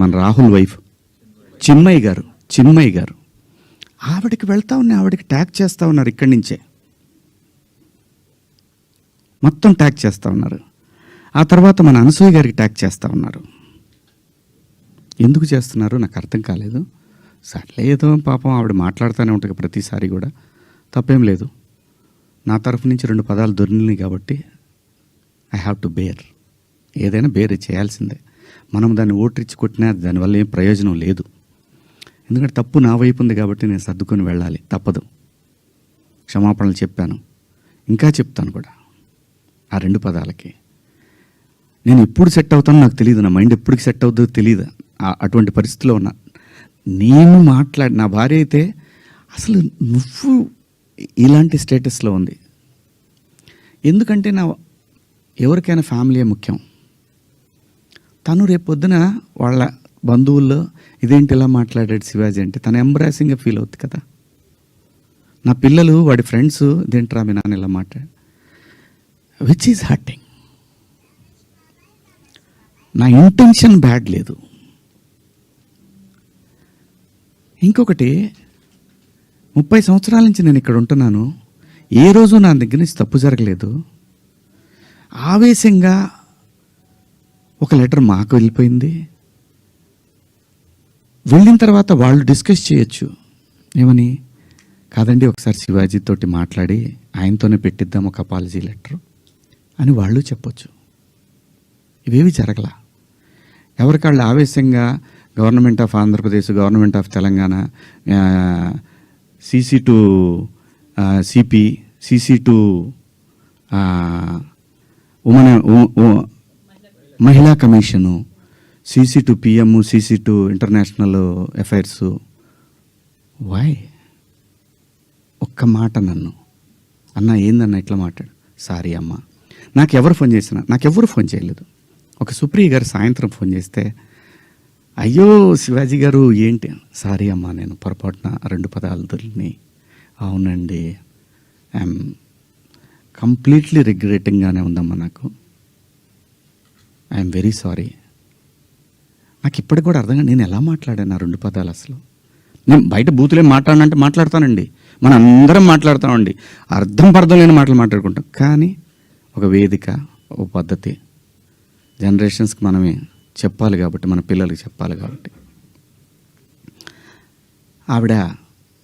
మన రాహుల్ వైఫ్ చిన్మయి గారు ఆవిడకి వెళ్తా ఉన్నాయి, ఆవిడకి ట్యాగ్ చేస్తూ ఉన్నారు, ఇక్కడి నుంచే మొత్తం ట్యాగ్ చేస్తూ ఉన్నారు. ఆ తర్వాత మన అనసూయ గారికి ట్యాగ్ చేస్తూ ఉన్నారు. ఎందుకు చేస్తున్నారు నాకు అర్థం కాలేదు. సర్లే ఏదో పాపం ఆవిడ మాట్లాడుతూనే ఉంటుంది ప్రతిసారి కూడా, తప్పేం లేదు. నా తరఫు నుంచి 2 పదాలు దొరికినాయి కాబట్టి ఐ హ్యావ్ టు బేర్. ఏదైనా బేర్ చేయాల్సిందే. మనం దాన్ని ఓట్రిచ్చి కొట్టినా దానివల్ల ఏం ప్రయోజనం లేదు. ఎందుకంటే తప్పు నా వైపు ఉంది కాబట్టి నేను సర్దుకొని వెళ్ళాలి, తప్పదు. క్షమాపణలు చెప్పాను, ఇంకా చెప్తాను కూడా. ఆ 2 పదాలకి నేను ఎప్పుడు సెట్ అవుతానో నాకు తెలియదు, నా మైండ్ ఎప్పటికి సెట్ అవుతుందో తెలియదు. అటువంటి పరిస్థితిలో ఉన్నా. నేను నా భార్య అయితే అసలు నువ్వు ఇలాంటి స్టేటస్లో ఉంది. ఎందుకంటే ఎవరికైనా ఫ్యామిలీ ముఖ్యం. తను రేపు పొద్దున వాళ్ళ బంధువుల్లో ఇదేంటి ఇలా మాట్లాడాడు శివాజీ అంటే తను ఎంబ్రాసింగ్గా ఫీల్ అవుతుంది కదా. నా పిల్లలు వాడి ఫ్రెండ్స్ ఇదేంట్రా మీ నాన్న ఇలా మాట్లాడు, విచ్ ఈజ్ హర్టింగ్. నా ఇంటెన్షన్ బ్యాడ్ లేదు. ఇంకొకటి 30 సంవత్సరాల నుంచి నేను ఇక్కడ ఉంటున్నాను, ఏ రోజు నా దగ్గర నుంచి తప్పు జరగలేదు. ఆవేశంగా ఒక లెటర్ మాకు వెళ్ళిపోయింది. వెళ్ళిన తర్వాత వాళ్ళు డిస్కస్ చేయొచ్చు ఏమని, కాదండి ఒకసారి శివాజీ తోటి మాట్లాడి ఆయనతోనే పెట్టిద్దాం ఒక అపాలజీ లెటర్ అని వాళ్ళు చెప్పొచ్చు. ఇవేవి జరగల. ఎవరికాళ్ళు ఆవేశంగా government of Andhra Pradesh, government of Telangana, CC to CP, CC to మహిళా commission, CC to PM, CC to international affairs. Why? ఒక్క మాట నన్ను అన్న ఏందన్న ఇట్లా మాట్లాడు. సారీ అమ్మ. నాకెవరు ఫోన్ చేసినా, నాకెవరు ఫోన్ చేయలేదు. ఒక సుప్రియ గారు సాయంత్రం ఫోన్ చేస్తే, అయ్యో శివాజీ గారు ఏంటి, సారీ అమ్మా నేను పొరపాటున 2 పదాలు దొరికినాయి. అవునండి, ఐఎమ్ కంప్లీట్లీ రిగ్రెటింగ్గానే ఉందమ్మా, నాకు ఐఎమ్ వెరీ సారీ. నాకు ఇప్పటికి కూడా అర్థం కాదు నేను ఎలా మాట్లాడాను ఆ 2 పదాలు. అసలు నేను బయట బూతులేం మాట్లాడానంటే మాట్లాడతానండి, మనం అందరం మాట్లాడతామండి, అర్థం పర్థం లేని మాటలు మాట్లాడుకుంటాం. కానీ ఒక వేదిక, ఒక పద్ధతి, జనరేషన్స్కి మనమే చెప్పాలి కాబట్టి, మన పిల్లలకి చెప్పాలి కాబట్టి. ఆవిడ